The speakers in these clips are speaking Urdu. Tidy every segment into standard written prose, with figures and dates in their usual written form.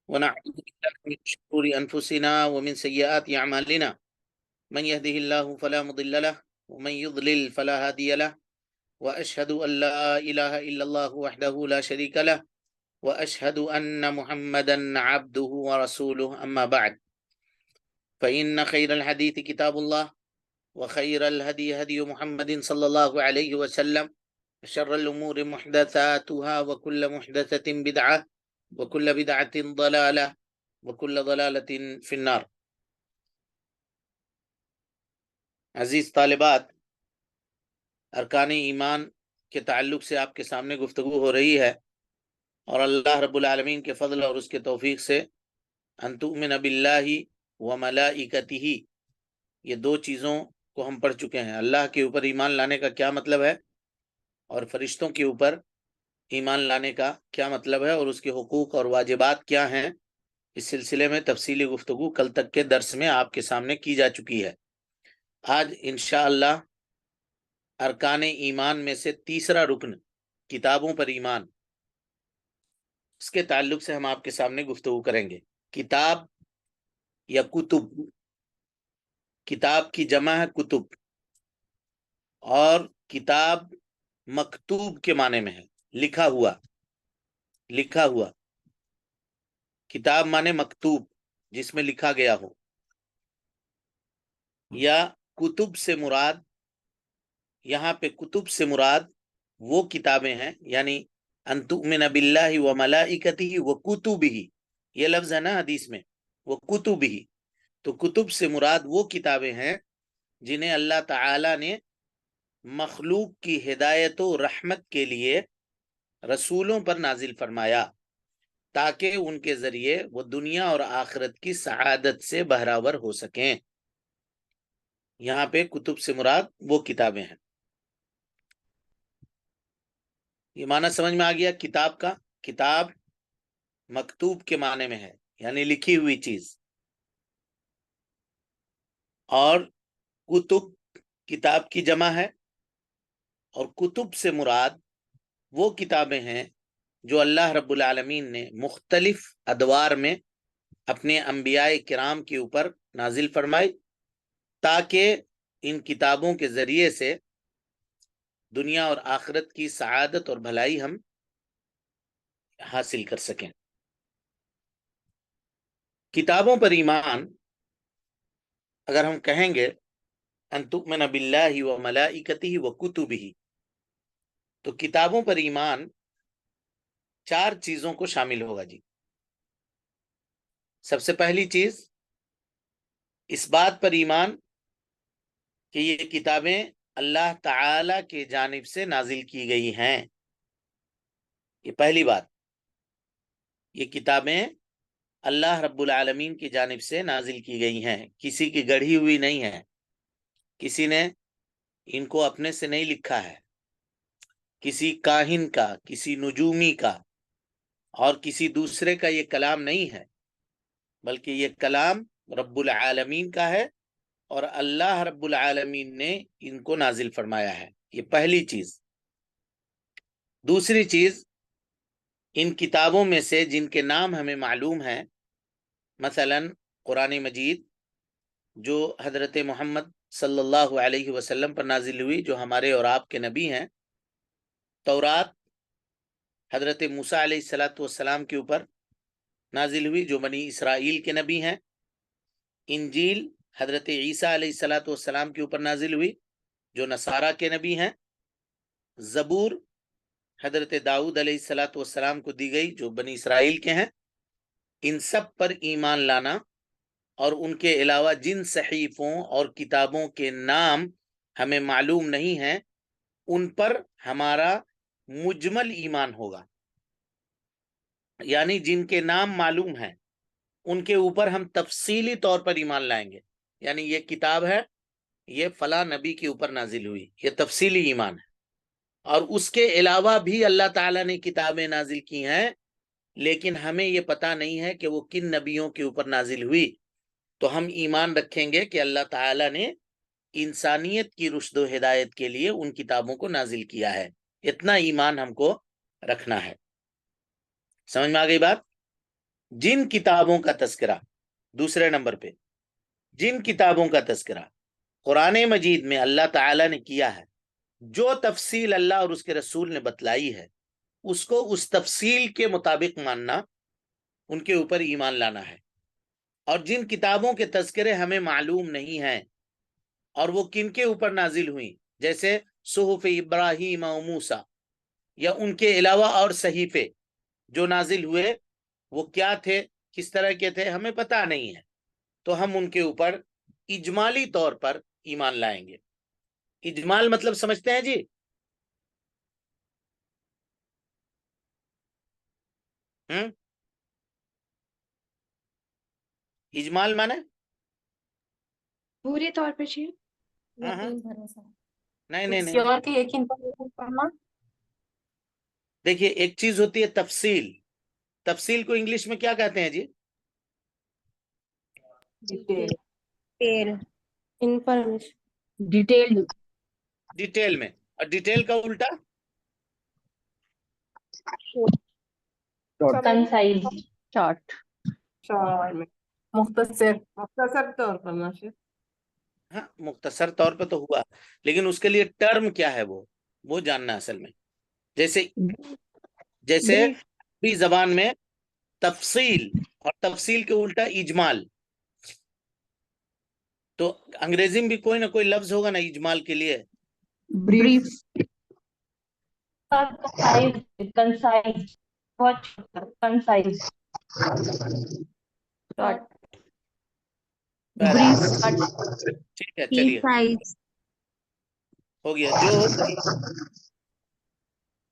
ونعوذ بالله من شرور أنفسنا ومن سيئات أعمالنا من يهده الله فلا مضل له ومن يضلل فلا هادي له وأشهد أن لا إله إلا الله وحده لا شريك له وأشهد أن محمدا عبده ورسوله أما بعد فإن خير الحديث كتاب الله وخير الهدي هدي محمد صلى الله عليه وسلم شر الأمور محدثاتها وكل محدثة بدعة وكل بدعة ضلالة وكل ضلالة في النار. عزیز طالبات، ارکان ایمان کے تعلق سے آپ کے سامنے گفتگو ہو رہی ہے، اور اللہ رب العالمین کے فضل اور اس کے توفیق سے ان تؤمن باللہ وملائکتہ، یہ دو چیزوں کو ہم پڑھ چکے ہیں۔ اللہ کے اوپر ایمان لانے کا کیا مطلب ہے، اور فرشتوں کے اوپر ایمان لانے کا کیا مطلب ہے، اور اس کے حقوق اور واجبات کیا ہیں، اس سلسلے میں تفصیلی گفتگو کل تک کے درس میں آپ کے سامنے کی جا چکی ہے۔ آج انشاءاللہ ارکان ایمان میں سے تیسرا رکن، کتابوں پر ایمان، اس کے تعلق سے ہم آپ کے سامنے گفتگو کریں گے۔ کتاب یا کتب، کتاب کی جمع ہے کتب، اور کتاب مکتوب کے معنی میں ہے، لکھا ہوا، لکھا ہوا۔ کتاب معنی مکتوب، جس میں لکھا گیا ہو، یا کتب سے مراد، یہاں پہ کتب سے مراد وہ کتابیں ہیں، یعنی ان تؤمن باللہ وملائکتہ وکتبہ، یہ لفظ ہے نا حدیث میں، وہ کتبہ، تو کتب سے مراد وہ کتابیں ہیں جنہیں اللہ تعالی نے مخلوق کی ہدایت و رحمت کے لیے رسولوں پر نازل فرمایا، تاکہ ان کے ذریعے وہ دنیا اور آخرت کی سعادت سے بہراور ہو سکیں۔ یہاں پہ کتب سے مراد وہ کتابیں ہیں۔ یہ معنی سمجھ میں آ گیا کتاب کا؟ کتاب مکتوب کے معنی میں ہے، یعنی لکھی ہوئی چیز، اور کتب کتاب کی جمع ہے، اور کتب سے مراد وہ کتابیں ہیں جو اللہ رب العالمین نے مختلف ادوار میں اپنے انبیاء کرام کے اوپر نازل فرمائی، تاکہ ان کتابوں کے ذریعے سے دنیا اور آخرت کی سعادت اور بھلائی ہم حاصل کر سکیں۔ کتابوں پر ایمان اگر ہم کہیں گے ان تؤمن باللہ وملائکتہ وکتبہ، تو کتابوں پر ایمان چار چیزوں کو شامل ہوگا جی۔ سب سے پہلی چیز، اس بات پر ایمان کہ یہ کتابیں اللہ تعالی کے جانب سے نازل کی گئی ہیں، یہ پہلی بات، یہ کتابیں اللہ رب العالمین کی جانب سے نازل کی گئی ہیں، کسی کی گڑھی ہوئی نہیں ہے، کسی نے ان کو اپنے سے نہیں لکھا ہے، کسی کاہن کا، کسی نجومی کا، اور کسی دوسرے کا یہ کلام نہیں ہے، بلکہ یہ کلام رب العالمین کا ہے، اور اللہ رب العالمین نے ان کو نازل فرمایا ہے، یہ پہلی چیز۔ دوسری چیز، ان کتابوں میں سے جن کے نام ہمیں معلوم ہیں، مثلا قرآن مجید جو حضرت محمد صلی اللہ علیہ وسلم پر نازل ہوئی، جو ہمارے اور آپ کے نبی ہیں، تورات حضرت موسیٰ علیہ السلام کے اوپر نازل ہوئی، جو بنی اسرائیل کے نبی ہیں، انجیل حضرت عیسیٰ علیہ السلام کے اوپر نازل ہوئی، جو نصارہ کے نبی ہیں، زبور حضرت داؤد علیہ السلام کو دی گئی، جو بنی اسرائیل کے ہیں۔ ان سب پر ایمان لانا، اور ان کے علاوہ جن صحیفوں اور کتابوں کے نام ہمیں معلوم نہیں ہیں، ان پر ہمارا مجمل ایمان ہوگا، یعنی جن کے نام معلوم ہیں ان کے اوپر ہم تفصیلی طور پر ایمان لائیں گے، یعنی یہ کتاب ہے، یہ فلاں نبی کے اوپر نازل ہوئی، یہ تفصیلی ایمان ہے۔ اور اس کے علاوہ بھی اللہ تعالیٰ نے کتابیں نازل کی ہیں، لیکن ہمیں یہ پتہ نہیں ہے کہ وہ کن نبیوں کے اوپر نازل ہوئی، تو ہم ایمان رکھیں گے کہ اللہ تعالیٰ نے انسانیت کی رشد و ہدایت کے لیے ان کتابوں کو نازل کیا ہے، اتنا ایمان ہم کو رکھنا ہے۔ سمجھ میں آ گئی بات؟ جن کتابوں کا تذکرہ، دوسرے نمبر پہ جن کتابوں کا تذکرہ قرآن مجید میں اللہ تعالی نے کیا ہے، جو تفصیل اللہ اور اس کے رسول نے بتلائی ہے، اس کو اس تفصیل کے مطابق ماننا، ان کے اوپر ایمان لانا ہے۔ اور جن کتابوں کے تذکرے ہمیں معلوم نہیں ہیں اور وہ کن کے اوپر نازل ہوئیں، جیسے صحف ابراہیم و موسیٰ، یا ان کے علاوہ اور صحیفے جو نازل ہوئے وہ کیا تھے، کس طرح کے تھے، ہمیں پتہ نہیں ہے، تو ہم ان کے اوپر اجمالی طور پر ایمان لائیں گے۔ اجمال مطلب سمجھتے ہیں جی؟ اجمال مانے پورے طور پہ جی؟ نہیں نہیں کسی نہیں، اور کے یقین پر پڑھنا۔ دیکھیے ایک چیز ہوتی ہے تفصیل، تفصیل کو انگلش میں کیا کہتے ہیں جی؟ ڈیٹیل، انفارمیشن، ڈیٹیل، ڈیٹیل میں، اور ڈیٹیل کا الٹا کنسائز، شارٹ، شارٹ میں، مختصر، مختصر طور پر ناشر۔ ہاں مختصر طور پہ تو ہوا، لیکن اس کے لیے ٹرم کیا ہے وہ جاننا اصل میں۔ جیسے عربی زبان میں تفصیل، اور تفصیل کے الٹا اجمال، تو انگریزی میں بھی کوئی نہ کوئی لفظ ہوگا نا اجمال کے لیے۔ بریف، کنسائز، بہت کنسائز، بریف، ٹھیک ہے چلیے ہو گیا، جو ہو صحیح،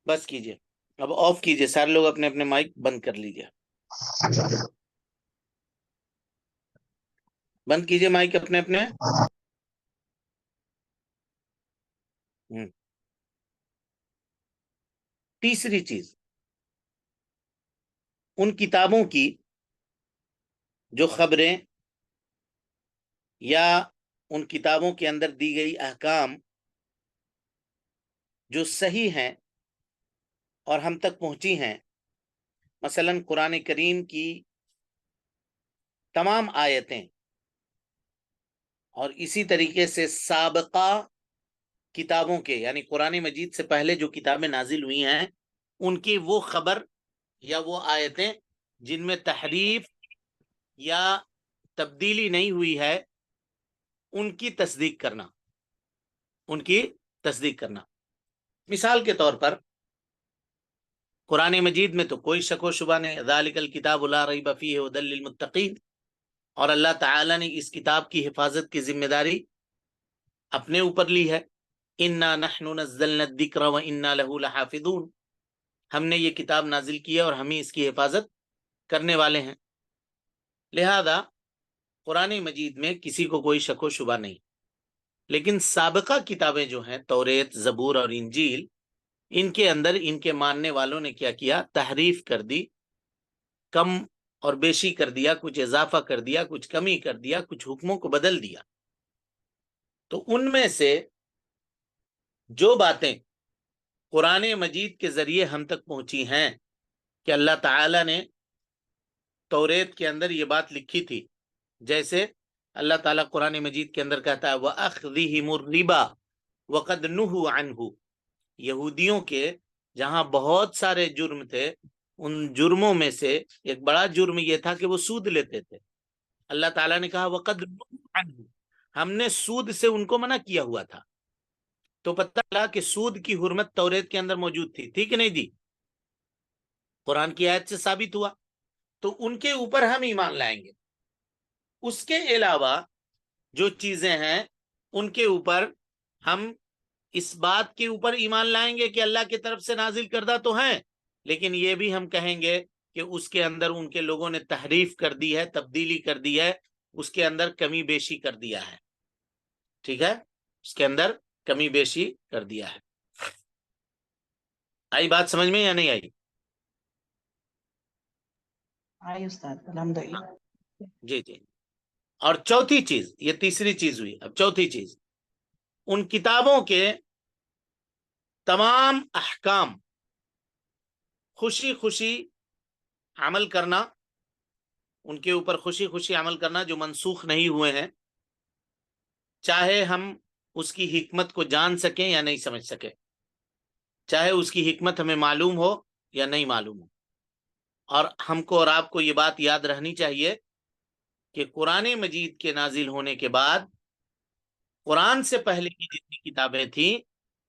بس کیجئے، اب آف کیجئے، سارے لوگ اپنے اپنے مائک بند کر لیجئے، بند کیجئے مائک اپنے اپنے۔ تیسری چیز، ان کتابوں کی جو خبریں یا ان کتابوں کے اندر دی گئی احکام جو صحیح ہیں اور ہم تک پہنچی ہیں، مثلا قرآن کریم کی تمام آیتیں اور اسی طریقے سے سابقہ کتابوں کے، یعنی قرآن مجید سے پہلے جو کتابیں نازل ہوئی ہیں، ان کی وہ خبر یا وہ آیتیں جن میں تحریف یا تبدیلی نہیں ہوئی ہے، ان کی تصدیق کرنا، ان کی تصدیق کرنا۔ مثال کے طور پر قرآن مجید میں تو کوئی شک و شبہ نہیں، ذالک الکتاب لا ریب فیہ ھدی للمتقین، اور اللہ تعالی نے اس کتاب کی حفاظت کی ذمہ داری اپنے اوپر لی ہے۔ انا نحن نزلنا الذکر وانا لہ لحافظون، ہم نے یہ کتاب نازل کی ہے اور ہم ہی اس کی حفاظت کرنے والے ہیں۔ لہذا قرآن مجید میں کسی کو کوئی شک و شبہ نہیں، لیکن سابقہ کتابیں جو ہیں توریت، زبور اور انجیل، ان کے اندر ان کے ماننے والوں نے کیا کیا، تحریف کر دی، کم اور بیشی کر دیا، کچھ اضافہ کر دیا، کچھ کمی کر دیا، کچھ حکموں کو بدل دیا۔ تو ان میں سے جو باتیں قرآن مجید کے ذریعے ہم تک پہنچی ہیں کہ اللہ تعالی نے توریت کے اندر یہ بات لکھی تھی، جیسے اللہ تعالیٰ قرآن مجید کے اندر کہتا ہے وَأَخْذِهِمُ الرِّبَا وَقَدْ نُهُوا عَنْهُ، یہودیوں کے جہاں بہت سارے جرم تھے، ان جرموں میں سے ایک بڑا جرم یہ تھا کہ وہ سود لیتے تھے۔ اللہ تعالیٰ نے کہا وَقَدْ نُهُوا عَنْهُ، ہم نے سود سے ان کو منع کیا ہوا تھا۔ تو پتہ چلا کہ سود کی حرمت توریت کے اندر موجود تھی کہ نہیں دی؟ قرآن کی آیت سے ثابت ہوا، تو ان کے اوپر ہم ایمان لائیں گے۔ اس کے علاوہ جو چیزیں ہیں ان کے اوپر ہم اس بات کے اوپر ایمان لائیں گے کہ اللہ کی طرف سے نازل کردہ تو ہیں، لیکن یہ بھی ہم کہیں گے کہ اس کے اندر ان کے لوگوں نے تحریف کر دی ہے، تبدیلی کر دی ہے، اس کے اندر کمی بیشی کر دیا ہے۔ ٹھیک ہے، اس کے اندر کمی بیشی کر دیا ہے۔ آئی بات سمجھ میں یا نہیں آئی؟ آئی استاد الحمدللہ۔ جی جی۔ اور چوتھی چیز، یہ تیسری چیز ہوئی، اب چوتھی چیز، ان کتابوں کے تمام احکام خوشی خوشی عمل کرنا ان کے اوپر خوشی خوشی عمل کرنا جو منسوخ نہیں ہوئے ہیں، چاہے ہم اس کی حکمت کو جان سکیں یا نہیں سمجھ سکیں، چاہے اس کی حکمت ہمیں معلوم ہو یا نہیں معلوم ہو۔ اور ہم کو اور آپ کو یہ بات یاد رہنی چاہیے کہ قرآن مجید کے نازل ہونے کے بعد قرآن سے پہلے کی جتنی کتابیں تھیں،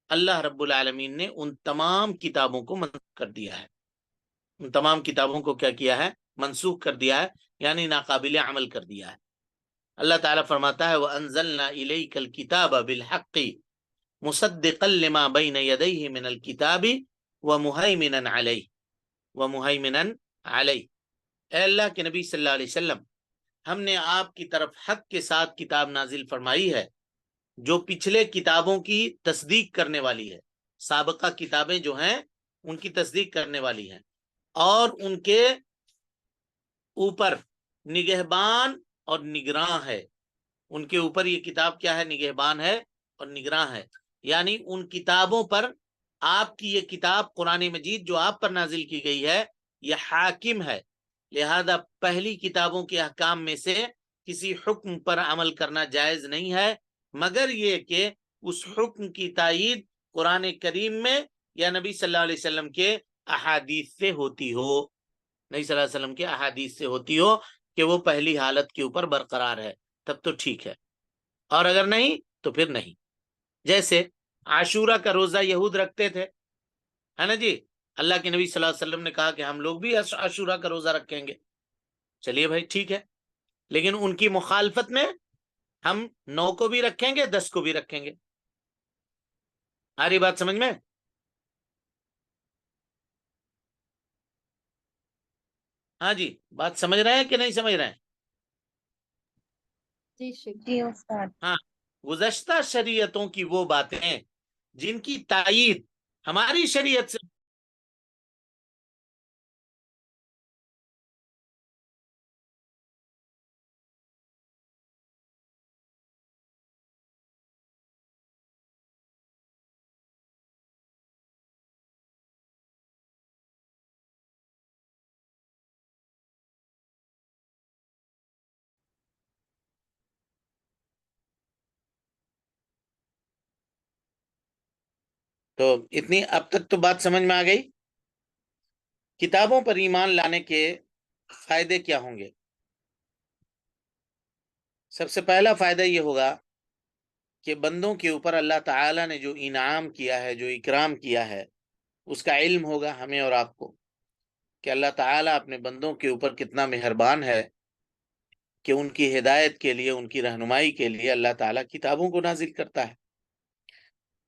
اللہ رب العالمین نے ان تمام کتابوں کو منسوخ کر دیا ہے، ان تمام کتابوں کو کیا کیا ہے؟ منسوخ کر دیا ہے، یعنی ناقابل عمل کر دیا ہے۔ اللہ تعالیٰ فرماتا ہے وَأَنزَلْنَا إِلَيْكَ الْكِتَابَ بِالْحَقِّ مُصَدِّقًا لِمَا بَيْنَ يَدَيْهِ مِنَ الْكِتَابِ وَمُهَيْمِنًا عَلَيْهِ۔ اے اللہ کے نبی صلی اللہ علیہ وسلم، ہم نے آپ کی طرف حق کے ساتھ کتاب نازل فرمائی ہے جو پچھلے کتابوں کی تصدیق کرنے والی ہے، سابقہ کتابیں جو ہیں ان کی تصدیق کرنے والی ہیں، اور ان کے اوپر نگہبان اور نگراں ہے۔ ان کے اوپر یہ کتاب کیا ہے؟ نگہبان ہے اور نگراں ہے، یعنی ان کتابوں پر آپ کی یہ کتاب قرآن مجید جو آپ پر نازل کی گئی ہے یہ حاکم ہے، لہذا پہلی کتابوں کے احکام میں سے کسی حکم پر عمل کرنا جائز نہیں ہے مگر یہ کہ اس حکم کی تائید قرآن کریم میں یا نبی صلی اللہ علیہ وسلم کے احادیث سے ہوتی ہو، نبی صلی اللہ علیہ وسلم کے احادیث سے ہوتی ہو کہ وہ پہلی حالت کے اوپر برقرار ہے، تب تو ٹھیک ہے، اور اگر نہیں تو پھر نہیں۔ جیسے عاشورہ کا روزہ یہود رکھتے تھے، ہے نا جی، اللہ کے نبی صلی اللہ علیہ وسلم نے کہا کہ ہم لوگ بھی عاشورہ کا روزہ رکھیں گے، چلیے بھائی ٹھیک ہے، لیکن ان کی مخالفت میں ہم 9 کو بھی رکھیں گے، 10 کو بھی رکھیں گے۔ آ رہی بات سمجھ میں؟ ہاں جی، بات سمجھ رہے ہیں کہ نہیں سمجھ رہے ہیں؟ جی استاد۔ ہاں، گزشتہ شریعتوں کی وہ باتیں جن کی تائید ہماری شریعت سے تو اتنی اب تک تو بات سمجھ میں آ گئی۔ کتابوں پر ایمان لانے کے فائدے کیا ہوں گے؟ سب سے پہلا فائدہ یہ ہوگا کہ بندوں کے اوپر اللہ تعالیٰ نے جو انعام کیا ہے، جو اکرام کیا ہے، اس کا علم ہوگا ہمیں اور آپ کو کہ اللہ تعالیٰ اپنے بندوں کے اوپر کتنا مہربان ہے کہ ان کی ہدایت کے لیے، ان کی رہنمائی کے لیے اللہ تعالیٰ کتابوں کو نازل کرتا ہے۔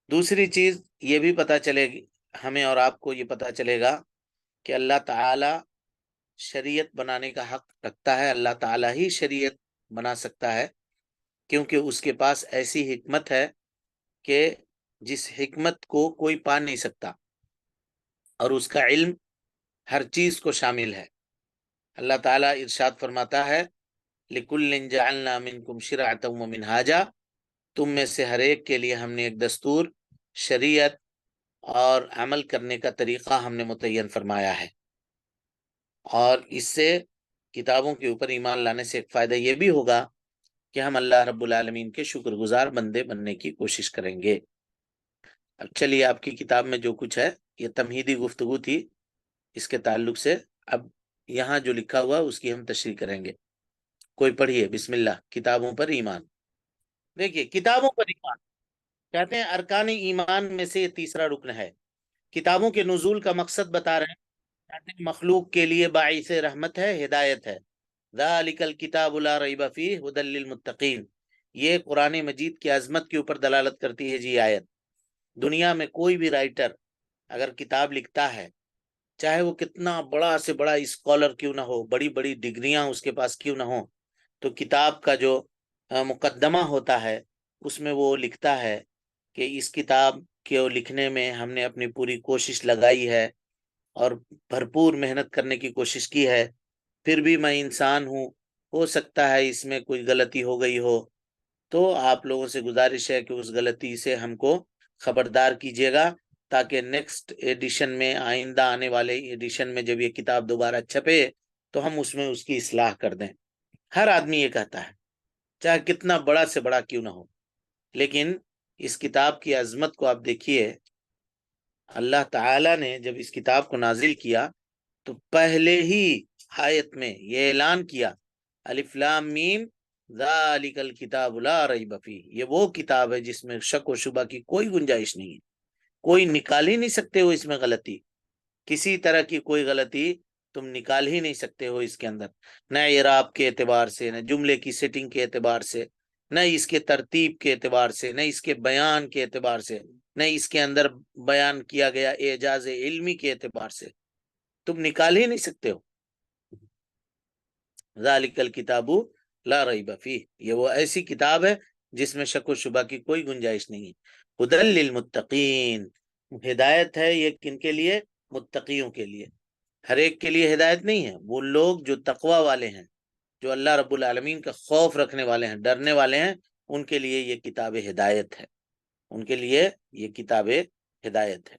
دوسری چیز یہ بھی پتہ چلے گی ہمیں اور آپ کو، یہ پتہ چلے گا کہ اللہ تعالیٰ شریعت بنانے کا حق رکھتا ہے، اللہ تعالیٰ ہی شریعت بنا سکتا ہے، کیونکہ اس کے پاس ایسی حکمت ہے کہ جس حکمت کو کوئی پا نہیں سکتا، اور اس کا علم ہر چیز کو شامل ہے۔ اللہ تعالیٰ ارشاد فرماتا ہے لِكُلٍّ جَعَلْنَا مِنْكُمْ شِرْعَةً وَمِنْهَاجًا، تم میں سے ہر ایک کے لیے ہم نے ایک دستور، شریعت اور عمل کرنے کا طریقہ ہم نے متعین فرمایا ہے۔ اور اس سے کتابوں کے اوپر ایمان لانے سے ایک فائدہ یہ بھی ہوگا کہ ہم اللہ رب العالمین کے شکر گزار بندے بننے کی کوشش کریں گے۔ اب چلیے، آپ کی کتاب میں جو کچھ ہے یہ تمہیدی گفتگو تھی اس کے تعلق سے، اب یہاں جو لکھا ہوا اس کی ہم تشریح کریں گے۔ کوئی پڑھیے، بسم اللہ۔ کتابوں پر ایمان، دیکھیے کتابوں پر ایمان کہتے ہیں ارکان ایمان میں سے یہ تیسرا رکن ہے۔ کتابوں کے نزول کا مقصد بتا رہے ہیں، کہتے ہیں مخلوق کے لیے باعث رحمت ہے، ہدایت ہے۔ ذالک الکتاب لا ریب فیہ ھدی للمتقین، یہ قرآن مجید کی عظمت کے اوپر دلالت کرتی ہے جی آیت۔ دنیا میں کوئی بھی رائٹر اگر کتاب لکھتا ہے، چاہے وہ کتنا بڑا سے بڑا اسکالر کیوں نہ ہو، بڑی بڑی ڈگریاں اس کے پاس کیوں نہ ہو، تو کتاب کا جو مقدمہ ہوتا ہے اس میں وہ لکھتا ہے کہ اس کتاب کے لکھنے میں ہم نے اپنی پوری کوشش لگائی ہے اور بھرپور محنت کرنے کی کوشش کی ہے، پھر بھی میں انسان ہوں، ہو سکتا ہے اس میں کوئی غلطی ہو گئی ہو، تو آپ لوگوں سے گزارش ہے کہ اس غلطی سے ہم کو خبردار کیجیے گا، تاکہ نیکسٹ ایڈیشن میں، آئندہ آنے والے ایڈیشن میں جب یہ کتاب دوبارہ چھپے تو ہم اس میں اس کی اصلاح کر دیں۔ ہر آدمی یہ کہتا ہے، چاہے کتنا بڑا سے بڑا کیوں نہ ہو، لیکن اس کتاب کی عظمت کو آپ دیکھیے۔ اللہ تعالی نے جب اس کتاب کو نازل کیا تو پہلے ہی آیت میں یہ اعلان کیا، الف لام میم ذالک الکتاب لا ریب فیہ، یہ وہ کتاب ہے جس میں شک و شبہ کی کوئی گنجائش نہیں ہے، کوئی نکال ہی نہیں سکتے ہو اس میں غلطی، کسی طرح کی کوئی غلطی تم نکال ہی نہیں سکتے ہو اس کے اندر، نہ اعراب کے اعتبار سے، نہ جملے کی سیٹنگ کے اعتبار سے، نہ اس کے ترتیب کے اعتبار سے، نہ اس کے بیان کے اعتبار سے، نہ اس کے اندر بیان کیا گیا اعجاز علمی کے اعتبار سے، تم نکال ہی نہیں سکتے ہو۔ ذالک الکتاب لا ریب فیہ، یہ وہ ایسی کتاب ہے جس میں شک و شبہ کی کوئی گنجائش نہیں ہے۔ ھدی للمتقین، ہدایت ہے یہ کن کے لیے؟ متقیوں کے لیے۔ ہر ایک کے لیے ہدایت نہیں ہے، وہ لوگ جو تقوی والے ہیں، جو اللہ رب العالمین کا خوف رکھنے والے ہیں، ڈرنے والے ہیں، ان کے لیے یہ کتاب ہدایت ہے، ان کے لیے یہ کتاب ہدایت ہے۔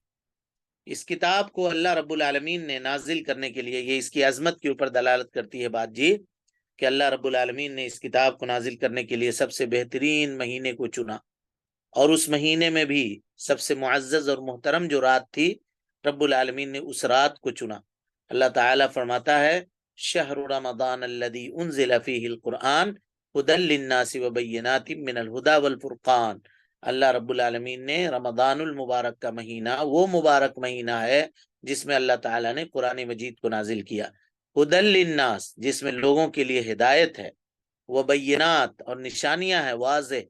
اس کتاب کو اللہ رب العالمین نے نازل کرنے کے لیے، یہ اس کی عظمت کے اوپر دلالت کرتی ہے بات جی، کہ اللہ رب العالمین نے اس کتاب کو نازل کرنے کے لیے سب سے بہترین مہینے کو چنا، اور اس مہینے میں بھی سب سے معزز اور محترم جو رات تھی، رب العالمین نے اس رات کو چنا۔ اللہ تعالی فرماتا ہے، شہر رمضان الذی انزل فیہ القرآن ھدی للناس وبینات من الہدی والفرقان، اللہ رب العالمین نے رمضان المبارک کا مہینہ، وہ مبارک مہینہ ہے جس میں اللہ تعالیٰ نے قرآن مجید کو نازل کیا، ھدی للناس، جس میں لوگوں کے لیے ہدایت ہے، وبینات، اور نشانیاں ہیں، واضح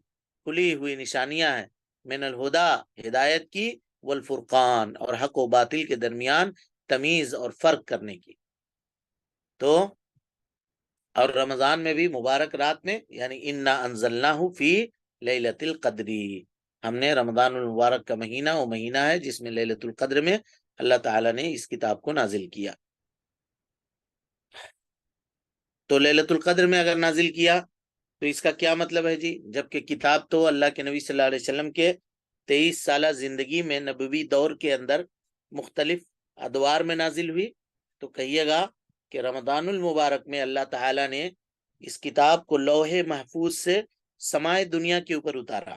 کھلی ہوئی نشانیاں ہیں، من الہدی، ہدایت کی، والفرقان، اور حق و باطل کے درمیان تمیز اور فرق کرنے کی۔ تو اور رمضان میں بھی مبارک رات میں، یعنی انا انزلناہ فی لیلۃ القدر، ہم نے رمضان المبارک کا مہینہ وہ مہینہ ہے جس میں لیلۃ القدر میں اللہ تعالیٰ نے اس کتاب کو نازل کیا۔ تو لیلۃ القدر میں اگر نازل کیا تو اس کا کیا مطلب ہے جی؟ جبکہ کتاب تو اللہ کے نبی صلی اللہ علیہ وسلم کے 23 سالہ زندگی میں نبوی دور کے اندر مختلف ادوار میں نازل ہوئی، تو کہیے گا کہ رمضان المبارک میں اللہ تعالیٰ نے اس کتاب کو لوح محفوظ سے سمائے دنیا کے اوپر اتارا۔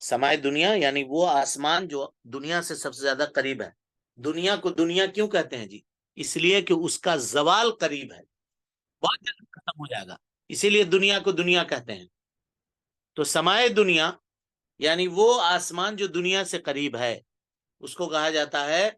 سمائے دنیا یعنی وہ آسمان جو دنیا سے سب سے زیادہ قریب ہے۔ دنیا کو دنیا کیوں کہتے ہیں جی؟ اس لیے کہ اس کا زوال قریب ہے، بہت جلد ختم ہو جائے گا، اسی لیے دنیا کو دنیا کہتے ہیں۔ تو سمائے دنیا یعنی وہ آسمان جو دنیا سے قریب ہے، اس کو کہا جاتا ہے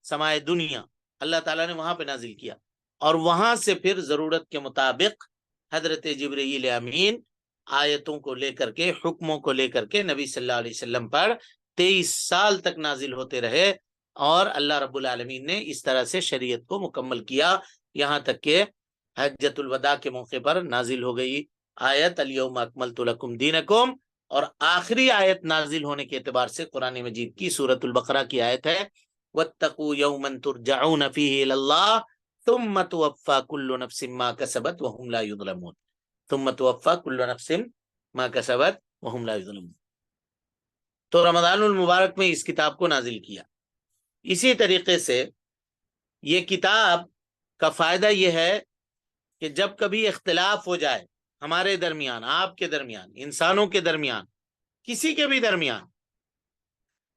سمائے دنیا۔ اللہ تعالیٰ نے وہاں پہ نازل کیا، اور وہاں سے پھر ضرورت کے مطابق حضرت جبرائیل امین آیتوں کو لے کر کے، حکموں کو لے کر کے نبی صلی اللہ علیہ وسلم پر 23 سال تک نازل ہوتے رہے، اور اللہ رب العالمین نے اس طرح سے شریعت کو مکمل کیا، یہاں تک کہ حجۃ الوداع کے موقع پر نازل ہو گئی آیت الیوم اکملت لکم دینکم، اور آخری آیت نازل ہونے کے اعتبار سے قرآن مجید کی سورۃ البقرہ کی آیت ہے، واتقوا یوما ترجعون فیہ الی اللہ ثم توفی کل نفس ما کسبت وهم لا یظلمون، ثم توفی کل نفس ما کسبت وهم لا یظلمون۔ تو رمضان المبارک میں اس کتاب کو نازل کیا۔ اسی طریقے سے یہ کتاب کا فائدہ یہ ہے کہ جب کبھی اختلاف ہو جائے ہمارے درمیان، آپ کے درمیان، انسانوں کے درمیان، کسی کے بھی درمیان،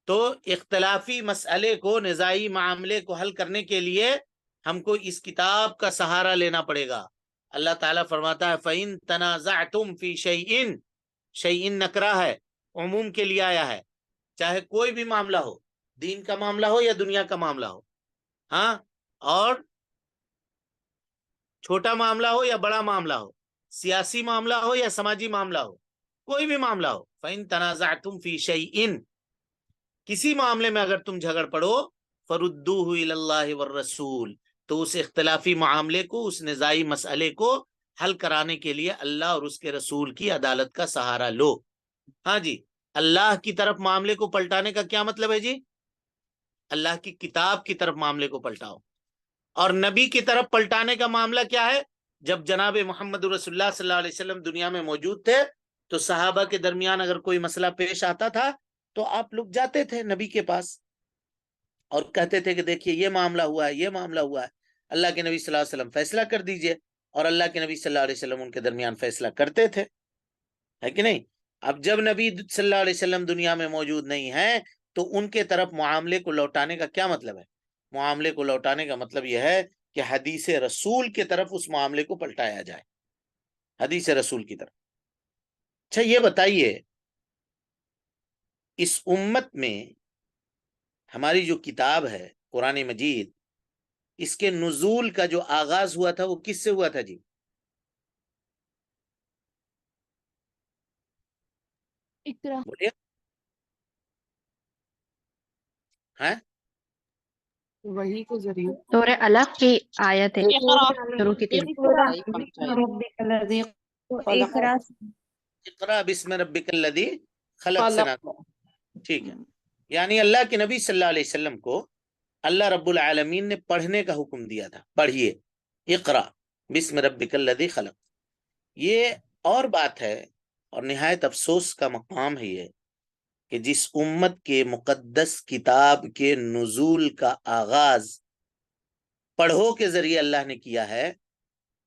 تو اختلافی مسئلے کو، نزاعی معاملے کو حل کرنے کے لیے ہم کو اس کتاب کا سہارا لینا پڑے گا۔ اللہ تعالیٰ فرماتا ہے فَإِن تَنَازَعْتُمْ فِي شَيْءٍ، شَيْءٍ نکرہ ہے، عموم کے لیے آیا ہے، چاہے کوئی بھی معاملہ ہو، دین کا معاملہ ہو یا دنیا کا معاملہ ہو، ہاں، اور چھوٹا معاملہ ہو یا بڑا معاملہ ہو، سیاسی معاملہ ہو یا سماجی معاملہ ہو، کوئی بھی معاملہ ہو، فَإِن تَنَازَعْتُمْ فِي شَيْءٍ، کسی معاملے میں اگر تم جھگڑ پڑو، فَرُدُّوهُ إِلَى اللَّهِ وَالرَّسُولِ، تو اس اختلافی معاملے کو، اس نزاعی مسئلے کو حل کرانے کے لیے اللہ اور اس کے رسول کی عدالت کا سہارا لو۔ ہاں جی، اللہ کی طرف معاملے کو پلٹانے کا کیا مطلب ہے جی؟ اللہ کی کتاب کی طرف معاملے کو پلٹاؤ۔ اور نبی کی طرف پلٹانے کا معاملہ کیا ہے؟ جب جناب محمد رسول اللہ صلی اللہ علیہ وسلم دنیا میں موجود تھے تو صحابہ کے درمیان اگر کوئی مسئلہ پیش آتا تھا تو آپ لوگ جاتے تھے نبی کے پاس اور کہتے تھے کہ دیکھیے یہ معاملہ ہوا ہے، یہ معاملہ ہوا ہے۔ اللہ کے نبی صلی اللہ علیہ وسلم فیصلہ کر دیجئے، اور اللہ کے نبی صلی اللہ علیہ وسلم ان کے درمیان فیصلہ کرتے تھے، ہے کہ نہیں؟ اب جب نبی صلی اللہ علیہ وسلم دنیا میں موجود نہیں ہیں تو ان کے طرف معاملے کو لوٹانے کا کیا مطلب ہے؟ معاملے کو لوٹانے کا مطلب یہ ہے کہ حدیث رسول کی طرف اس معاملے کو پلٹایا جائے، حدیث رسول کی طرف۔ اچھا یہ بتائیے، اس امت میں ہماری جو کتاب ہے قرآن مجید، اس کے نزول کا جو آغاز ہوا تھا وہ کس سے ہوا تھا جی؟ اقرا، بولیے، ہاں وہی کے ذریعے سورہ الگ کی آیت ہے شروع کی تھی۔ اقرا اقرا بسم ربک الذی خلق سے خلق. نہ، ٹھیک ہے، یعنی اللہ کے نبی صلی اللہ علیہ وسلم کو اللہ رب العالمین نے پڑھنے کا حکم دیا تھا، پڑھیے اقرا بسم ربک الذی خلق۔ یہ اور بات ہے، اور نہایت افسوس کا مقام ہے یہ کہ جس امت کے مقدس کتاب کے نزول کا آغاز پڑھو کے ذریعے اللہ نے کیا ہے،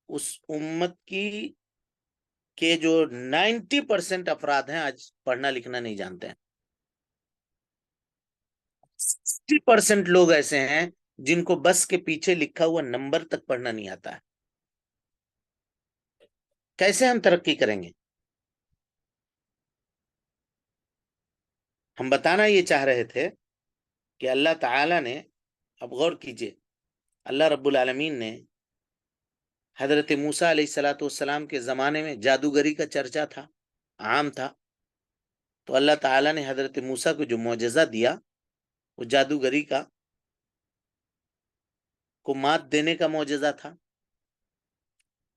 اس امت کی کے جو 90% افراد ہیں آج پڑھنا لکھنا نہیں جانتے ہیں۔ 60% لوگ ایسے ہیں جن کو بس کے پیچھے لکھا ہوا نمبر تک پڑھنا نہیں آتا ہے۔ کیسے ہم ترقی کریں گے؟ ہم بتانا یہ چاہ رہے تھے کہ اللہ تعالی نے، اب غور کیجئے، اللہ رب العالمین نے حضرت موسیٰ علیہ السلام کے زمانے میں جادوگری کا چرچا تھا، عام تھا، تو اللہ تعالیٰ نے حضرت موسیٰ کو جو معجزہ دیا وہ جادوگری کا کو مات دینے کا معجزہ تھا۔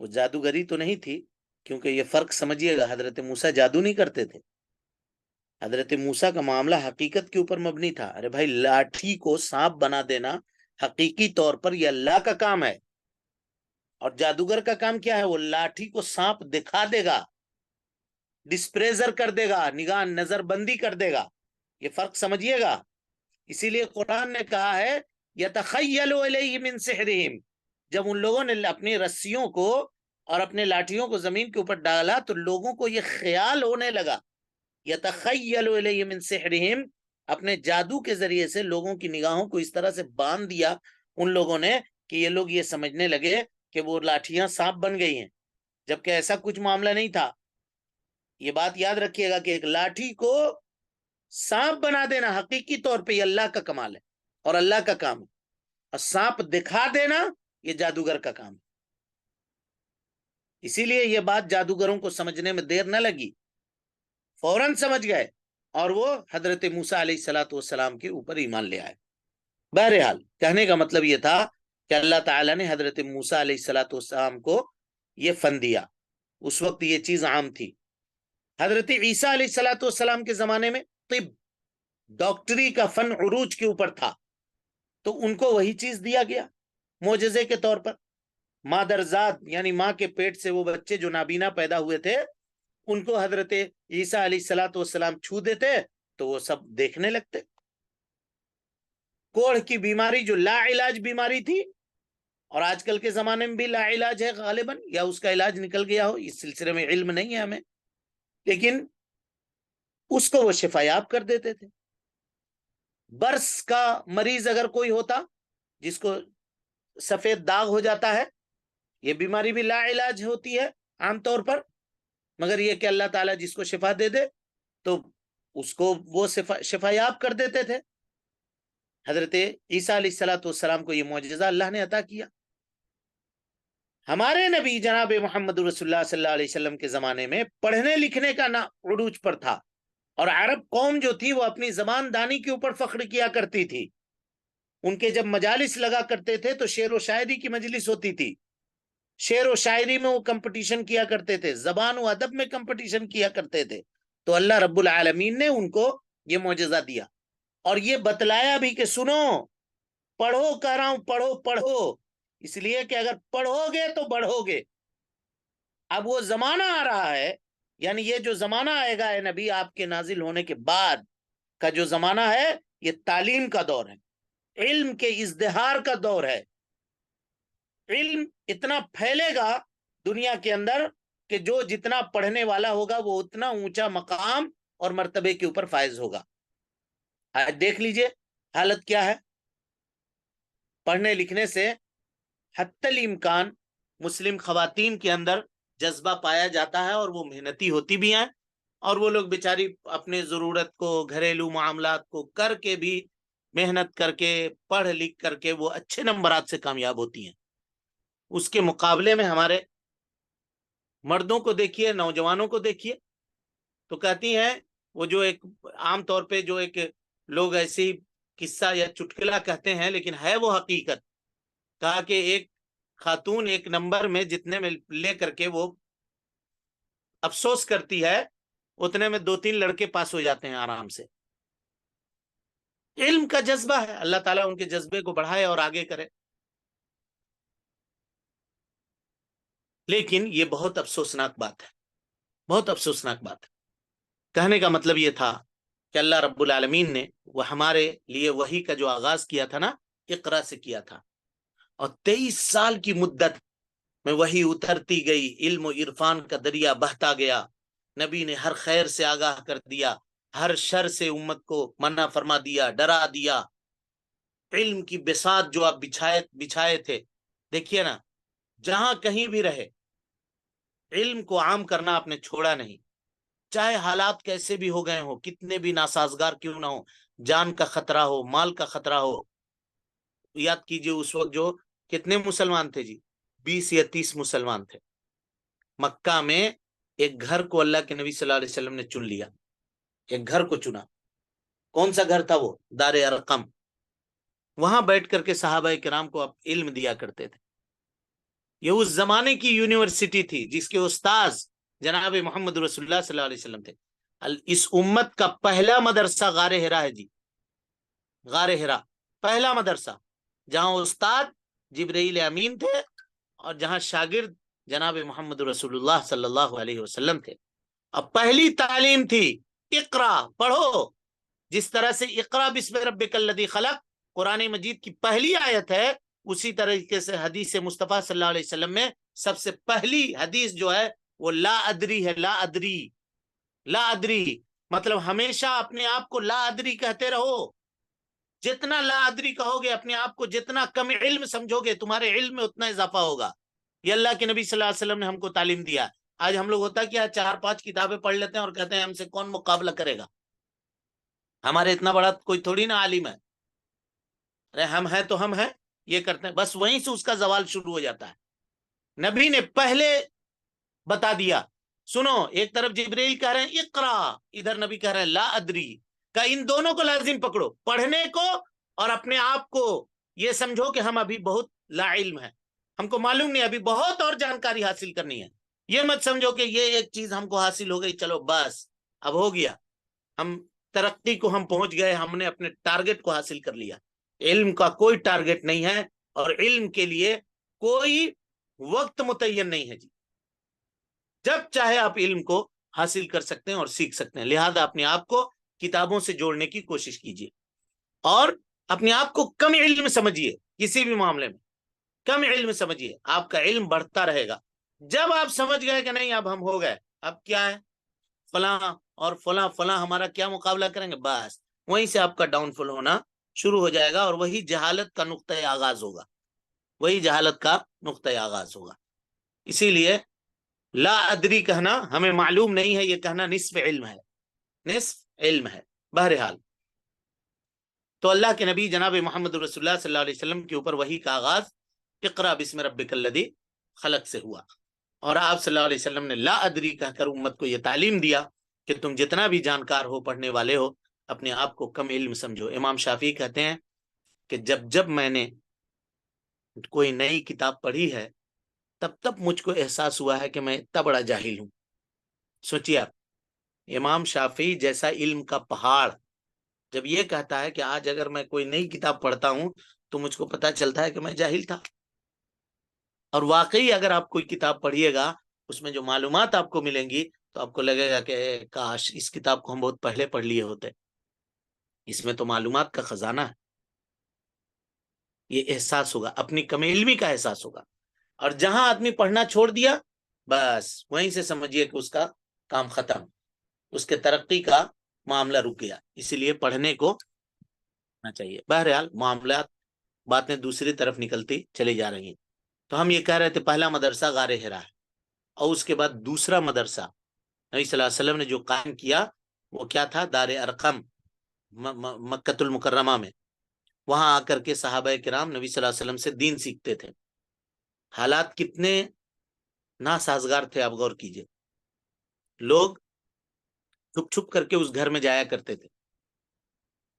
وہ جادوگری تو نہیں تھی، کیونکہ یہ فرق سمجھیے گا، حضرت موسیٰ جادو نہیں کرتے تھے، حضرت موسیٰ کا معاملہ حقیقت کے اوپر مبنی تھا۔ ارے بھائی، لاٹھی کو سانپ بنا دینا حقیقی طور پر یہ اللہ کا کام ہے، اور جادوگر کا کام کیا ہے؟ وہ لاٹھی کو سانپ دکھا دے گا، ڈسپریزر کر دے گا، نگاہ نظر بندی کر دے گا۔ یہ فرق سمجھیے گا۔ اسی لیے قرآن نے کہا ہے یتخیل الیہ من سحرہم، جب ان لوگوں نے اپنی رسیوں کو اور اپنے لاٹھیوں کو زمین کے اوپر ڈالا تو لوگوں کو یہ خیال ہونے لگا، یتخیل الیہ من سحرہم، اپنے جادو کے ذریعے سے لوگوں کی نگاہوں کو اس طرح سے باندھ دیا ان لوگوں نے کہ یہ لوگ یہ سمجھنے لگے کہ وہ لاٹھیاں سانپ بن گئی ہیں، جبکہ ایسا کچھ معاملہ نہیں تھا۔ یہ بات یاد رکھیے گا کہ ایک لاٹھی کو سانپ بنا دینا حقیقی طور پہ یہ اللہ کا کمال ہے اور اللہ کا کام ہے، اور سانپ دکھا دینا یہ جادوگر کا کام ہے۔ اسی لیے یہ بات جادوگروں کو سمجھنے میں دیر نہ لگی، فوراً سمجھ گئے، اور وہ حضرت موسیٰ علیہ السلام کے اوپر ایمان لے آئے۔ بہرحال کہنے کا مطلب یہ تھا کہ اللہ تعالیٰ نے حضرت موسیٰ علیہ السلام کو یہ فن دیا، اس وقت یہ چیز عام تھی۔ حضرت عیسیٰ علیہ السلام کے زمانے میں طب، ڈاکٹری کا فن عروج کے اوپر تھا، تو ان کو وہی چیز دیا گیا معجزے کے طور پر۔ مادرزاد یعنی ماں کے پیٹ سے وہ بچے جو نابینا پیدا ہوئے تھے، ان کو حضرت عیسیٰ علیہ السلام چھو دیتے تو وہ سب دیکھنے لگتے۔ کوڑھ کی بیماری جو لا علاج بیماری تھی، اور آج کل کے زمانے میں بھی لا علاج ہے غالباً، یا اس کا علاج نکل گیا ہو، اس سلسلے میں علم نہیں ہے ہمیں، لیکن اس کو وہ شفایاب کر دیتے تھے۔ برس کا مریض اگر کوئی ہوتا جس کو سفید داغ ہو جاتا ہے، یہ بیماری بھی لا علاج ہوتی ہے عام طور پر، مگر یہ کہ اللہ تعالیٰ جس کو شفا دے دے تو اس کو وہ شفایاب کر دیتے تھے۔ حضرت عیسیٰ علیہ السلام کو یہ معجزہ اللہ نے عطا کیا۔ ہمارے نبی جناب محمد رسول اللہ صلی اللہ علیہ وسلم کے زمانے میں پڑھنے لکھنے کا نہ عروج پر تھا، اور عرب قوم جو تھی وہ اپنی زبان دانی کے اوپر فخر کیا کرتی تھی۔ ان کے جب مجالس لگا کرتے تھے تو شعر و شاعری کی مجلس ہوتی تھی، شعر و شاعری میں وہ کمپٹیشن کیا کرتے تھے، زبان و ادب میں کمپٹیشن کیا کرتے تھے، تو اللہ رب العالمین نے ان کو یہ معجزہ دیا، اور یہ بتلایا بھی کہ سنو، پڑھو، کہہ رہا ہوں پڑھو پڑھو، اس لیے کہ اگر پڑھو گے تو بڑھو گے۔ اب وہ زمانہ آ رہا ہے، یعنی یہ جو زمانہ آئے گا اے نبی آپ کے نازل ہونے کے بعد کا جو زمانہ ہے، یہ تعلیم کا دور ہے، علم کے ازدہار کا دور ہے۔ علم اتنا پھیلے گا دنیا کے اندر کہ جو جتنا پڑھنے والا ہوگا وہ اتنا اونچا مقام اور مرتبے کے اوپر فائز ہوگا. آج دیکھ لیجئے حالت کیا ہے. پڑھنے لکھنے سے حتی الامکان مسلم خواتین کے اندر جذبہ پایا جاتا ہے اور وہ محنتی ہوتی بھی ہیں, اور وہ لوگ بیچاری اپنے ضرورت کو گھریلو معاملات کو کر کے بھی محنت کر کے پڑھ لکھ کر کے وہ اچھے نمبرات سے کامیاب ہوتی ہیں. اس کے مقابلے میں ہمارے مردوں کو دیکھیے, نوجوانوں کو دیکھیے, تو کہتی ہیں وہ جو ایک عام طور پہ جو ایک لوگ ایسی قصہ یا چٹکلا کہتے ہیں لیکن ہے وہ حقیقت, کہا کہ ایک خاتون ایک نمبر میں جتنے میں لے کر کے وہ افسوس کرتی ہے اتنے میں 2-3 لڑکے پاس ہو جاتے ہیں آرام سے. علم کا جذبہ ہے, اللہ تعالیٰ ان کے جذبے کو بڑھائے اور آگے کرے. لیکن یہ بہت افسوسناک بات ہے, بہت افسوسناک بات ہے. کہنے کا مطلب یہ تھا کہ اللہ رب العالمین نے وہ ہمارے لیے وحی کا جو آغاز کیا تھا نا, اقرا سے کیا تھا, اور 23 سال کی مدت میں وحی اترتی گئی, علم و عرفان کا دریا بہتا گیا, نبی نے ہر خیر سے آگاہ کر دیا, ہر شر سے امت کو منع فرما دیا, ڈرا دیا. علم کی بساط جو آپ بچھائے تھے, دیکھیے نا, جہاں کہیں بھی رہے علم کو عام کرنا آپ نے چھوڑا نہیں. چاہے حالات کیسے بھی ہو گئے ہوں, کتنے بھی ناسازگار کیوں نہ ہو, جان کا خطرہ ہو, مال کا خطرہ ہو. یاد کیجئے اس وقت جو کتنے مسلمان تھے جی, 20 یا 30 مسلمان تھے. مکہ میں ایک گھر کو اللہ کے نبی صلی اللہ علیہ وسلم نے چن لیا, ایک گھر کو چنا. کون سا گھر تھا وہ؟ دار ارقم. وہاں بیٹھ کر کے صحابہ کرام کو آپ علم دیا کرتے تھے. یہ اس زمانے کی یونیورسٹی تھی جس کے استاذ جناب محمد رسول اللہ صلی اللہ علیہ وسلم تھے. اس امت کا پہلا مدرسہ غار ہرا ہے جی, غار ہرا پہلا مدرسہ, جہاں استاد جبرائیل امین تھے اور جہاں شاگرد جناب محمد رسول اللہ صلی اللہ علیہ وسلم تھے. اب پہلی تعلیم تھی اقرا, پڑھو. جس طرح سے اقرا بسم ربک الذی خلق قرآن مجید کی پہلی آیت ہے, اسی طریقے سے حدیث مصطفیٰ صلی اللہ علیہ وسلم میں سب سے پہلی حدیث جو ہے وہ لا ادری ہے. لا ادری, لا ادری مطلب ہمیشہ اپنے آپ کو لا ادری کہتے رہو. جتنا لا ادری کہو گے, اپنے آپ کو جتنا کم علم سمجھو گے, تمہارے علم میں اتنا اضافہ ہوگا. یہ اللہ کے نبی صلی اللہ علیہ وسلم نے ہم کو تعلیم دیا. آج ہم لوگ ہوتا کیا, 4-5 کتابیں پڑھ لیتے ہیں اور کہتے ہیں ہم سے کون مقابلہ کرے گا, ہمارے اتنا بڑا کوئی تھوڑی نا عالم ہے, ارے ہم ہیں تو ہم ہیں, یہ کرتے ہیں. بس وہیں سے اس کا زوال شروع ہو جاتا ہے. نبی نے پہلے بتا دیا. سنو, ایک طرف جبرائیل کہہ رہے ہیں اقرا, ادھر نبی کہہ رہے ہیں لا ادری. کہ ان دونوں کو لازم پکڑو, پڑھنے کو اور اپنے آپ کو یہ سمجھو کہ ہم ابھی بہت لا علم ہیں, ہم کو معلوم نہیں, ابھی بہت اور جانکاری حاصل کرنی ہے. یہ مت سمجھو کہ یہ ایک چیز ہم کو حاصل ہو گئی, چلو بس اب ہو گیا, ہم ترقی کو ہم پہنچ گئے, ہم نے اپنے ٹارگٹ کو حاصل کر لیا. علم کا کوئی ٹارگٹ نہیں ہے, اور علم کے لیے کوئی وقت متعین نہیں ہے جی. جب چاہے آپ علم کو حاصل کر سکتے ہیں اور سیکھ سکتے ہیں. لہذا اپنے آپ کو کتابوں سے جوڑنے کی کوشش کیجیے, اور اپنے آپ کو کم علم سمجھیے. کسی بھی معاملے میں کم علم سمجھیے, آپ کا علم بڑھتا رہے گا. جب آپ سمجھ گئے کہ نہیں اب ہم ہو گئے, اب کیا ہے, فلاں اور فلاں فلاں ہمارا کیا مقابلہ کریں گے, بس وہیں سے آپ کا ڈاؤن فال ہونا شروع ہو جائے گا, اور وہی جہالت کا نقطۂ آغاز ہوگا, وہی جہالت کا نقطۂ آغاز ہوگا. اسی لیے لا ادری کہنا ہمیں معلوم نہیں ہے, یہ کہنا نصف علم ہے, نصف علم ہے. بہرحال تو اللہ کے نبی جناب محمد رسول اللہ صلی اللہ علیہ وسلم کے اوپر وحی کا آغاز اقرا بسم ربک الذی خلق سے ہوا, اور آپ صلی اللہ علیہ وسلم نے لا ادری کہہ کر امت کو یہ تعلیم دیا کہ تم جتنا بھی جانکار ہو, پڑھنے والے ہو, اپنے آپ کو کم علم سمجھو. امام شافعی کہتے ہیں کہ جب جب میں نے کوئی نئی کتاب پڑھی ہے تب تب مجھ کو احساس ہوا ہے کہ میں اتنا بڑا جاہل ہوں. سوچیے آپ, امام شافعی جیسا علم کا پہاڑ جب یہ کہتا ہے کہ آج اگر میں کوئی نئی کتاب پڑھتا ہوں تو مجھ کو پتا چلتا ہے کہ میں جاہل تھا. اور واقعی اگر آپ کوئی کتاب پڑھیے گا, اس میں جو معلومات آپ کو ملیں گی تو آپ کو لگے گا کہ کاش اس کتاب کو ہم بہت پہلے پڑھ لیے ہوتے, اس میں تو معلومات کا خزانہ ہے. یہ احساس ہوگا, اپنی کم علمی کا احساس ہوگا. اور جہاں آدمی پڑھنا چھوڑ دیا بس وہیں سے سمجھیے کہ اس کا کام ختم، اس کے ترقی کا معاملہ رک گیا. اسی لیے پڑھنے کو چاہیے. بہرحال معاملات باتیں دوسری طرف نکلتی چلی جا رہی ہیں. تو ہم یہ کہہ رہے تھے پہلا مدرسہ غار حرا ہے، اور اس کے بعد دوسرا مدرسہ نبی صلی اللہ علیہ وسلم نے جو قائم کیا وہ کیا تھا؟ دار ارقم، مکۃ المکرمہ میں. وہاں آ کر کے صحابہ کرام نبی صلی اللہ علیہ وسلم سے دین سیکھتے تھے. حالات کتنے ناسازگار تھے آپ غور کیجئے. لوگ چھپ چھپ کر کے اس گھر میں جایا کرتے تھے.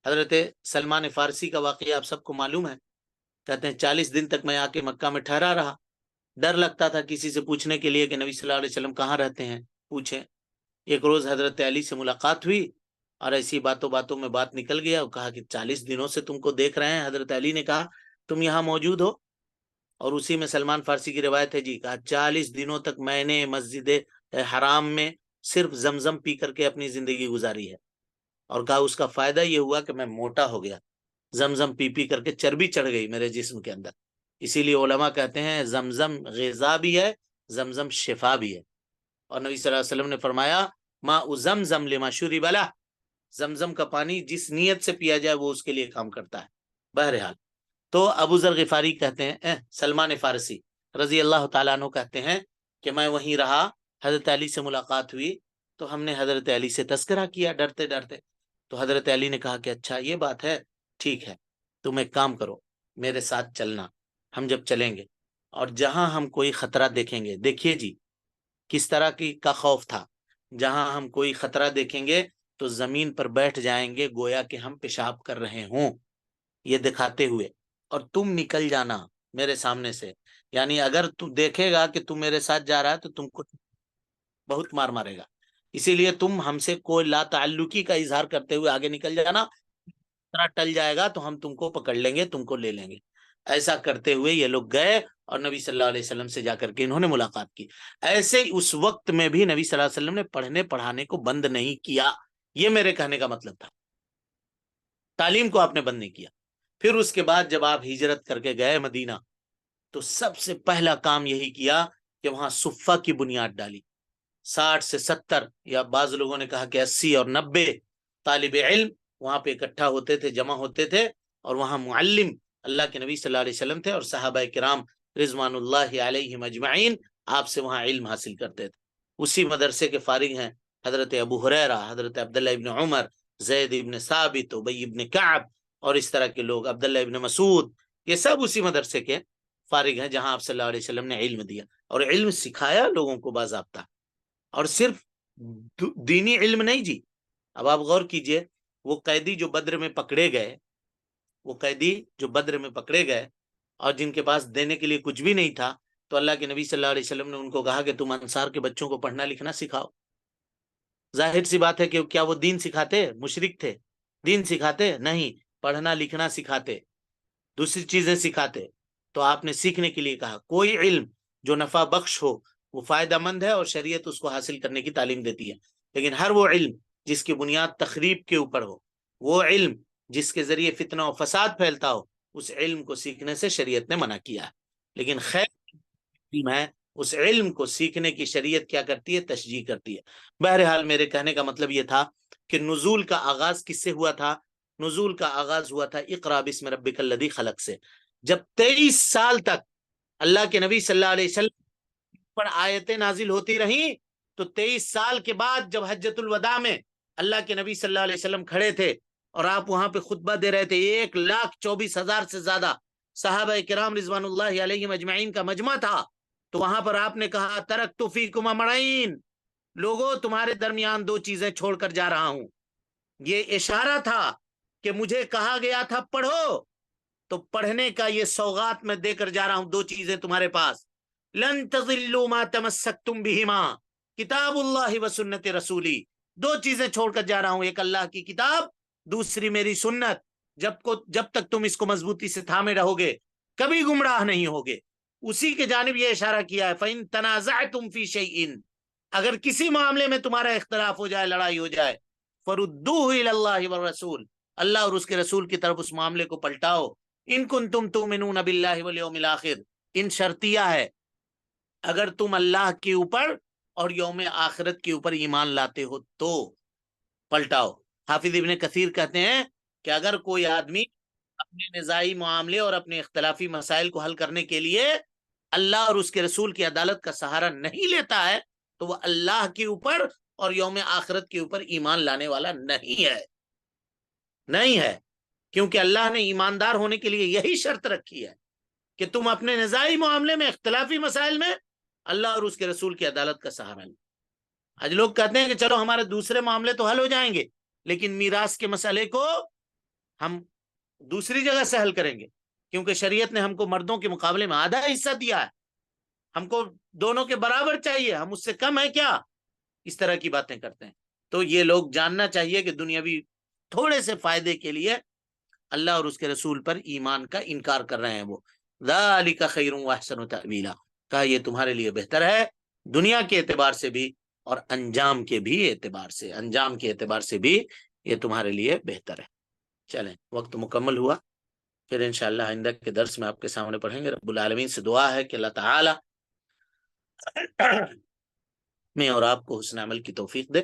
حضرت سلمان فارسی کا واقعہ آپ سب کو معلوم ہے. کہتے ہیں 40 دن تک میں آ کے مکہ میں ٹھہرا رہا. ڈر لگتا تھا کسی سے پوچھنے کے لیے کہ نبی صلی اللہ علیہ وسلم کہاں رہتے ہیں، پوچھیں. ایک روز حضرت علی سے ملاقات ہوئی اور ایسی باتوں باتوں میں بات نکل گیا اور کہا کہ 40 دنوں سے تم کو دیکھ رہے ہیں. حضرت علی نے کہا تم یہاں موجود ہو؟ اور اسی میں سلمان فارسی کی روایت ہے جی، کہا 40 دنوں تک میں نے مسجد حرام میں صرف زمزم پی کر کے اپنی زندگی گزاری ہے. اور کہا اس کا فائدہ یہ ہوا کہ میں موٹا ہو گیا، زمزم پی پی کر کے چربی چڑھ گئی میرے جسم کے اندر. اسی لیے علماء کہتے ہیں زمزم غذا بھی ہے، زمزم شفا بھی ہے. اور نبی صلی اللہ علیہ وسلم نے فرمایا ماء زمزم لما شرب لہ، زمزم کا پانی جس نیت سے پیا جائے وہ اس کے لیے کام کرتا ہے. بہرحال تو ابو ذر غفاری کہتے ہیں سلمان فارسی رضی اللہ تعالیٰ عنہ کہتے ہیں کہ میں وہیں رہا. حضرت علی سے ملاقات ہوئی تو ہم نے حضرت علی سے تذکرہ کیا ڈرتے ڈرتے. تو حضرت علی نے کہا کہ اچھا یہ بات ہے، ٹھیک ہے تم ایک کام کرو، میرے ساتھ چلنا. ہم جب چلیں گے اور جہاں ہم کوئی خطرہ دیکھیں گے، دیکھیے جی کس طرح کا خوف تھا. جہاں ہم کوئی خطرہ دیکھیں گے تو زمین پر بیٹھ جائیں گے گویا کہ ہم پیشاب کر رہے ہوں، یہ دکھاتے ہوئے، اور تم نکل جانا میرے سامنے سے. یعنی اگر تم دیکھے گا کہ تم میرے ساتھ جا رہا ہے تو تم کو بہت مار مارے گا. اسی لیے تم ہم سے کوئی لا تعلقی کا اظہار کرتے ہوئے آگے نکل جانا، ٹل جائے گا تو ہم تم کو پکڑ لیں گے، تم کو لے لیں گے. ایسا کرتے ہوئے یہ لوگ گئے اور نبی صلی اللہ علیہ وسلم سے جا کر کے انہوں نے ملاقات کی. ایسے اس وقت میں بھی نبی صلی اللہ علیہ وسلم نے پڑھنے پڑھانے کو بند نہیں کیا. یہ میرے کہنے کا مطلب تھا، تعلیم کو آپ نے بند نہیں کیا. پھر اس کے بعد جب آپ ہجرت کر کے گئے مدینہ تو سب سے پہلا کام یہی کیا کہ وہاں صفہ کی بنیاد ڈالی. 60 سے 70 یا بعض لوگوں نے کہا کہ 80 اور 90 طالب علم وہاں پہ اکٹھا ہوتے تھے، جمع ہوتے تھے، اور وہاں معلم اللہ کے نبی صلی اللہ علیہ وسلم تھے اور صحابہ کرام رضوان اللہ علیہم اجمعین آپ سے وہاں علم حاصل کرتے تھے. اسی مدرسے کے فارغ ہیں حضرت ابو ہریرہ، حضرت عبداللہ ابن عمر، زید ابن ثابت، ابی ابن کعب، اور اس طرح کے لوگ، عبداللہ ابن مسعود. یہ سب اسی مدرسے کے فارغ ہیں جہاں آپ صلی اللہ علیہ وسلم نے علم دیا اور علم سکھایا لوگوں کو باضابطہ. اور صرف دینی علم نہیں جی. اب آپ غور کیجئے وہ قیدی جو بدر میں پکڑے گئے، اور جن کے پاس دینے کے لیے کچھ بھی نہیں تھا، تو اللہ کے نبی صلی اللہ علیہ وسلم نے ان کو کہا کہ تم انصار کے بچوں کو پڑھنا لکھنا سکھاؤ. ظاہر سی بات ہے کہ کیا وہ دین سکھاتے؟ مشرک تھے. دین سکھاتے؟ نہیں. پڑھنا لکھنا سکھاتے، دوسری چیزیں سکھاتے. تو آپ نے سیکھنے کے لیے کہا. کوئی علم جو نفع بخش ہو وہ فائدہ مند ہے اور شریعت اس کو حاصل کرنے کی تعلیم دیتی ہے. لیکن ہر وہ علم جس کی بنیاد تخریب کے اوپر ہو، وہ علم جس کے ذریعے فتنہ و فساد پھیلتا ہو، اس علم کو سیکھنے سے شریعت نے منع کیا ہے. لیکن خیر علم ہے، اس علم کو سیکھنے کی شریعت کیا کرتی ہے؟ تشجیع کرتی ہے. بہرحال میرے کہنے کا مطلب یہ تھا کہ نزول کا آغاز کس سے ہوا تھا؟ نزول کا آغاز ہوا تھا اقرا بسم ربک الذی خلق سے. جب 23 سال تک اللہ کے نبی صلی اللہ علیہ وسلم پر آیتیں نازل ہوتی رہیں، تو 23 سال کے بعد جب حجۃ الوداع میں اللہ کے نبی صلی اللہ علیہ وسلم کھڑے تھے اور آپ وہاں پہ خطبہ دے رہے تھے، 1,24,000 سے زیادہ صحابہ کرام رضوان اللہ علیہم اجمعین کا مجمع تھا، تو وہاں پر آپ نے کہا ترکت فیکم امرین، لوگوں تمہارے درمیان 2 چیزیں چھوڑ کر جا رہا ہوں. یہ اشارہ تھا کہ مجھے کہا گیا تھا پڑھو، تو پڑھنے کا یہ سوغات میں دے کر جا رہا ہوں. 2 چیزیں تمہارے پاس، لن تضلوا ما تمسکتم بہما کتاب اللہ و سنت رسولی. 2 چیزیں چھوڑ کر جا رہا ہوں، ایک اللہ کی کتاب، دوسری میری سنت. جب تک تم اس کو مضبوطی سے تھامے رہو گے کبھی گمراہ نہیں ہوگے. اسی کے جانب یہ اشارہ کیا ہے فَإِن تَنَازَعْتُمْ فِي شَيْءٍ، اگر کسی معاملے میں تمہارا اختلاف ہو جائے، لڑائی ہو جائے، فَرُدُّوهُ إِلَى اللَّهِ وَالرَّسُولِ، اللہ اور اس کے رسول کی طرف اس معاملے کو پلٹاؤ. ان کنتم تؤمنون باللہ والیوم الآخر، ان شرطیہ ہے اگر تم اللہ کے اوپر اور یوم آخرت کے اوپر ایمان لاتے ہو تو. پلٹاؤ. حافظ ابن کثیر کہتے ہیں کہ اگر کوئی آدمی اپنے نزاعی معاملے اور اپنے اختلافی مسائل کو حل کرنے کے لیے اللہ اور اس کے رسول کی عدالت کا سہارا نہیں لیتا ہے تو وہ اللہ کے اوپر اور یوم آخرت کے اوپر ایمان لانے والا نہیں ہے. نہیں ہے، کیونکہ اللہ نے ایماندار ہونے کے لیے یہی شرط رکھی ہے کہ تم اپنے نزاعی معاملے میں، اختلافی مسائل میں اللہ اور اس کے رسول کی عدالت کا سہارا لو. آج لوگ کہتے ہیں کہ چلو ہمارے دوسرے معاملے تو حل ہو جائیں گے، لیکن میراث کے مسئلے کو ہم دوسری جگہ سے حل کریں گے، کیونکہ شریعت نے ہم کو مردوں کے مقابلے میں آدھا حصہ دیا ہے، ہم کو دونوں کے برابر چاہیے، ہم اس سے کم ہے کیا؟ اس طرح کی باتیں کرتے ہیں. تو یہ لوگ جاننا چاہیے کہ دنیاوی تھوڑے سے فائدے کے لیے اللہ اور اس کے رسول پر ایمان کا انکار کر رہے ہیں. وہ ذالک خیر و احسن تأویلا، کہا یہ تمہارے لیے بہتر ہے دنیا کے اعتبار سے بھی اور انجام کے بھی اعتبار سے، انجام کے اعتبار سے بھی یہ تمہارے لیے بہتر ہے. چلیں، وقت مکمل ہوا، پھر انشاءاللہ آئندہ کے درس میں آپ کے سامنے پڑھیں گے. رب العالمین سے دعا ہے کہ اللہ تعالی میں اور آپ کو حسن عمل کی توفیق دے،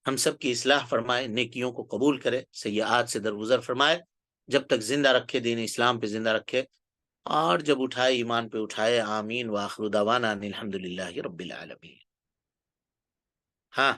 ہم سب کی اصلاح فرمائے، نیکیوں کو قبول کرے، سیئات سے درگزر فرمائے، جب تک زندہ رکھے، دین اسلام پہ زندہ رکھے، اور جب اٹھائے ایمان پہ اٹھائے. آمین. وآخر دعوانا ان الحمدللہ رب العالمین. ہاں